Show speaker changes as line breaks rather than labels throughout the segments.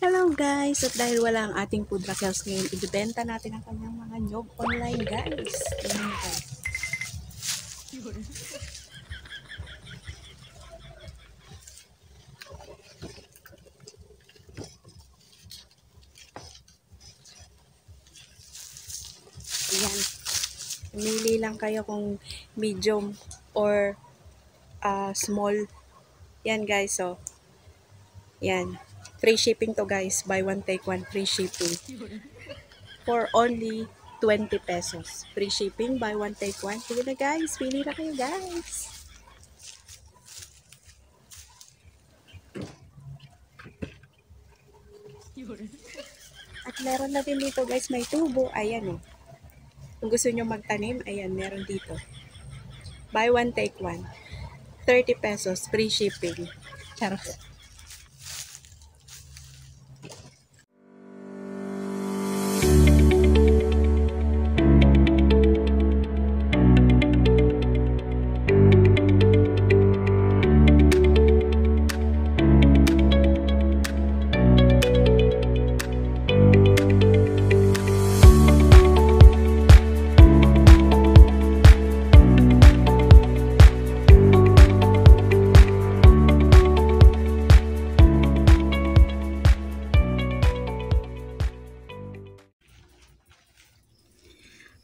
Hello guys! At dahil wala ang ating food truckers ngayon, ibibenta natin ang kanyang mga nyog online guys. Tingnan mo guys. Ayan. Pumili lang kayo kung medium or small. Yan guys, so. Yan. Free shipping to guys. Buy one take one. Free shipping. For only 20 pesos. Free shipping. Buy one take one. Sige na guys. Pili na kayo guys. At meron na din dito guys. May tubo. Ayan o. Kung gusto nyo magtanim, ayan, meron dito. Buy one, take one. 30 pesos, free shipping. Charot.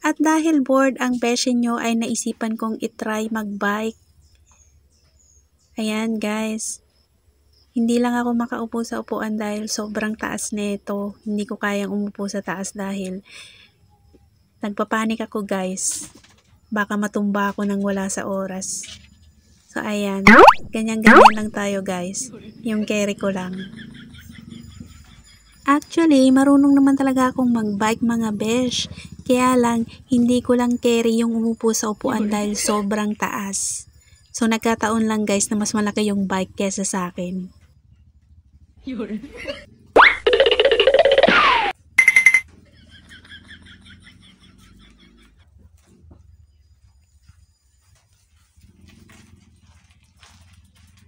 At dahil bored ang beshi nyo ay naisipan kong itry magbike. Ayan guys. Hindi lang ako makaupo sa upuan dahil sobrang taas nito. Hindi ko kayang umupo sa taas dahil nagpapanik ako guys. Baka matumba ako nang wala sa oras. So ayan. Ganyan-ganyan lang tayo guys. Yung carry ko lang. Actually, marunong naman talaga akong magbike mga besh. Kaya lang, hindi ko lang carry yung umupo sa upuan dahil sobrang taas. So, nagkataon lang guys na mas malaki yung bike kesa sa akin.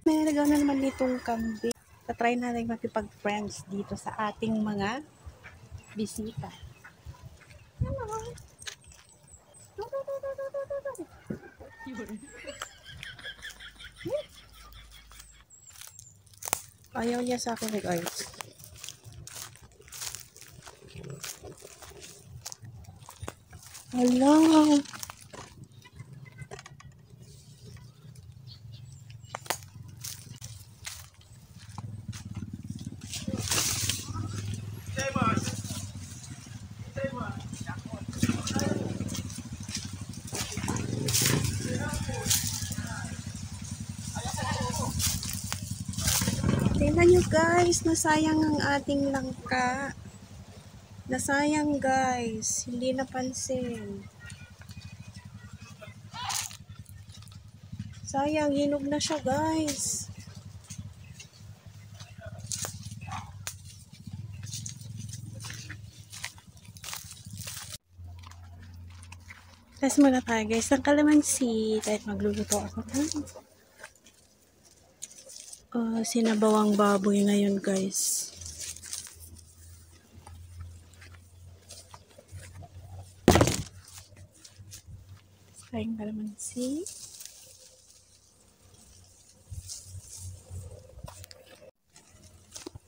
May nagawa na naman ditong kambing. Try natin makipag-friends dito sa ating mga bisita. Ayaw niya sa akin guys. Hello. Tingnan nyo guys, nasayang ang ating langka. Nasayang guys, hindi napansin. Sayang, hinog na siya guys. Test muna tayo guys ng kalamansi kahit magluluto ako. Sinabawang baboy ngayon guys. Tayong kalamansi.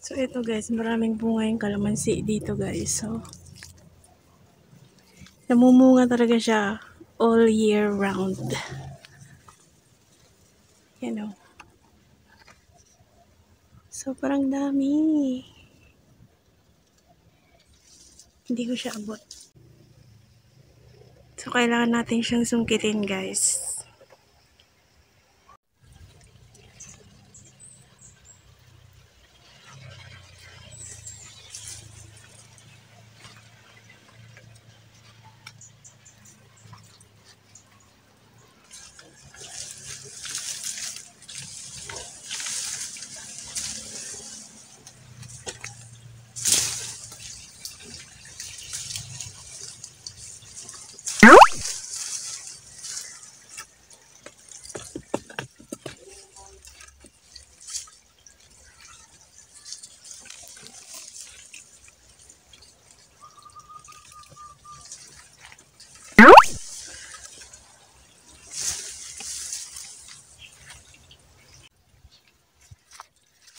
So ito guys, maraming bunga yung kalamansi dito guys. So namumunga talaga siya all year round. You know. Sobrang dami. Hindi ko siya abot. So, kailangan natin siyang sungkitin, guys.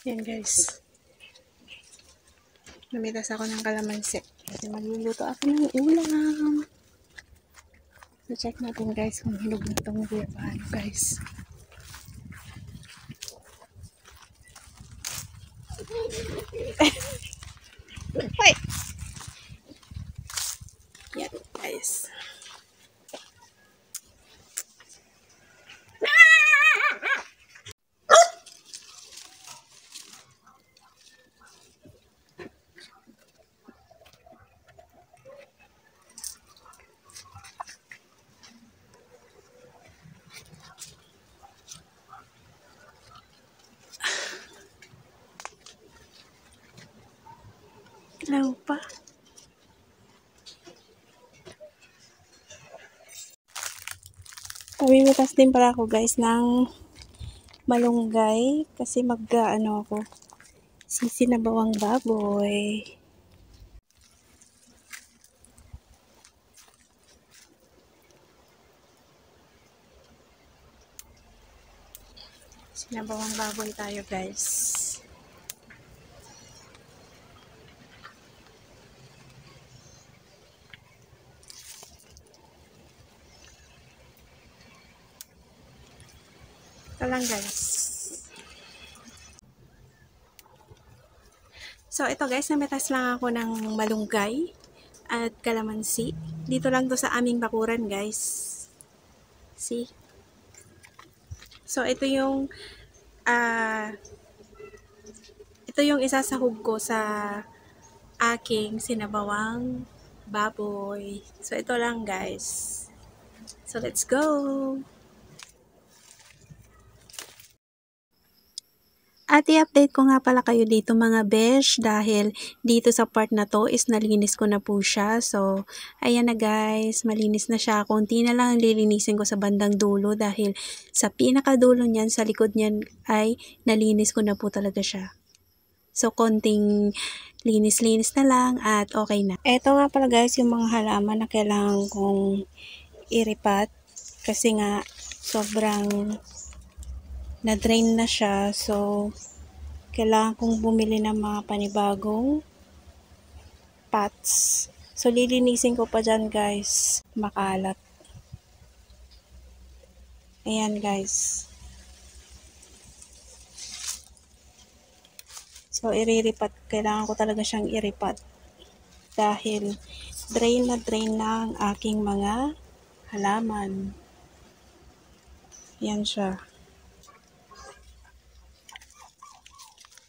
Yan guys. Namitas ako ng kalamansi. Kasi magluluto ako ng ulam. So check natin guys kung hinog na itong paano guys. Wait! Yan guys. Alam pa. Pamimitas din para ako guys ng malunggay kasi mag-ano ako sisinabawang baboy. Sinabawang baboy tayo guys. Ito lang guys. So ito guys, namitas lang ako ng malunggay at kalamansi. Dito lang to sa aming bakuran guys. See? So ito yung isasahog ko sa aking sinabawang baboy. So ito lang guys. So let's go! At i-update ko nga pala kayo dito mga besh dahil dito sa part na to is nalinis ko na po siya. So, ayan na guys, malinis na siya. Konti na lang lilinisin ko sa bandang dulo dahil sa pinakadulo niyan, sa likod niyan ay nalinis ko na po talaga siya. So, konting linis-linis na lang at okay na. Eto nga pala guys, yung mga halaman na kailangan kong iripat kasi nga sobrang na-drain na siya. So, kailangan kong bumili ng mga panibagong pots. So, lilinisin ko pa dyan guys. Makalat. Ayan guys. So, iriripat. Kailangan ko talaga siyang iripat. Dahil drain na ang aking mga halaman. Ayan siya.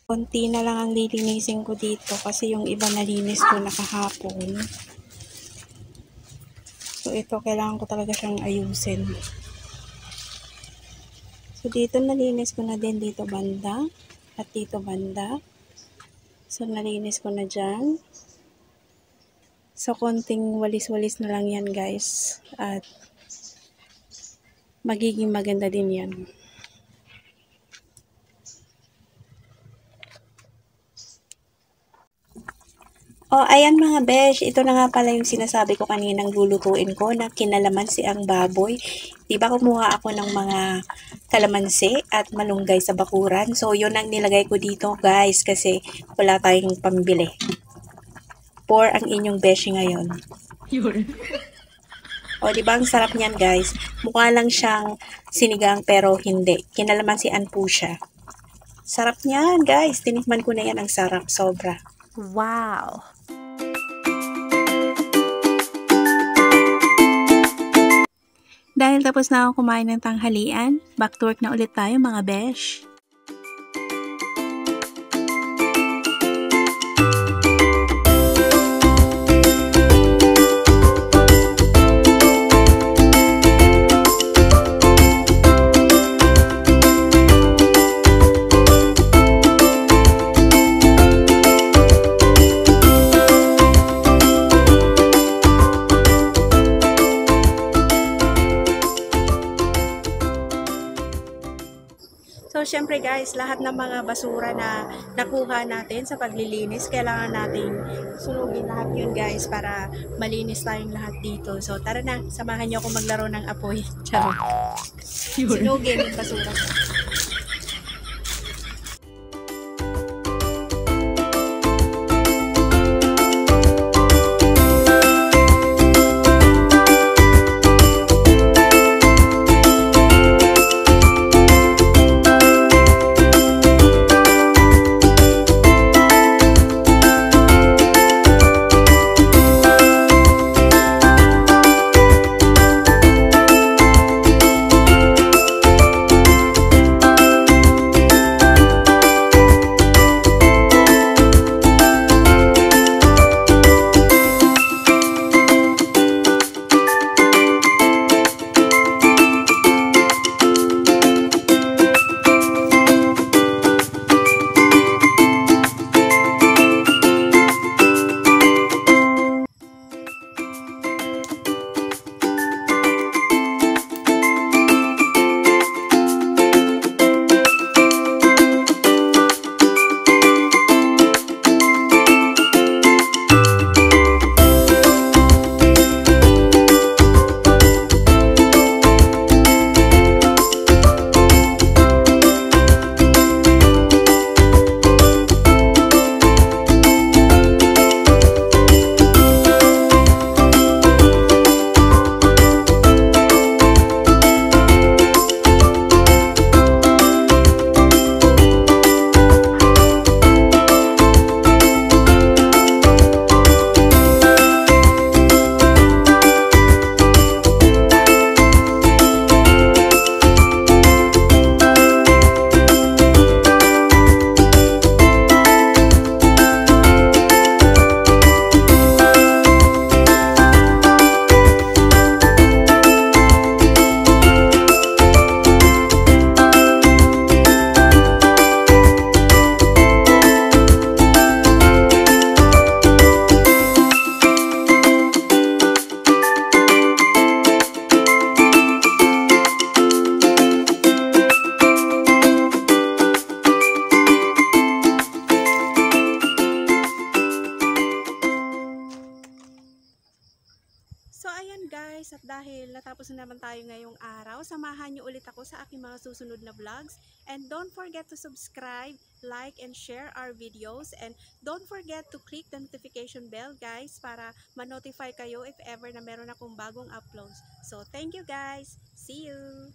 Konti na lang ang lilinisin ko dito kasi yung iba nalinis ko na kahapon. So, ito kailangan ko talaga siyang ayusin. So, dito nalinis ko na din dito banda at dito banda. So, nalinis ko na dyan. So, konting walis-walis na lang yan guys. At magiging maganda din yan. Oh, ayan mga besh, ito na nga pala yung sinasabi ko kaninang lulutuin ko na kinalamansi ang baboy. Diba kumuha ako ng mga kalamansi at malunggay sa bakuran. So, yun ang nilagay ko dito guys kasi wala tayong pambili. Pour ang inyong beshi ngayon. O, diba ang sarap niyan guys? Mukha lang siyang sinigang pero hindi. Kinalamansian po siya. Sarap niyan guys. Tinikman ko na yan, ang sarap. Sobra. Wow! Dahil tapos na ako kumain ng tanghalian, back to work na ulit tayo mga besh. So, syempre guys, lahat ng mga basura na nakuha natin sa paglilinis, kailangan nating sunugin lahat yun guys para malinis tayong lahat dito. So, tara na, samahan niyo ako maglaro ng apoy. Ciao. Sunugin yung basura. natapos na naman tayo ngayong araw. Samahan niyo ulit ako sa aking mga susunod na vlogs. And don't forget to subscribe, like, and share our videos. And don't forget to click the notification bell, guys, para ma-notify kayo if ever na meron akong bagong uploads. So, thank you guys. See you!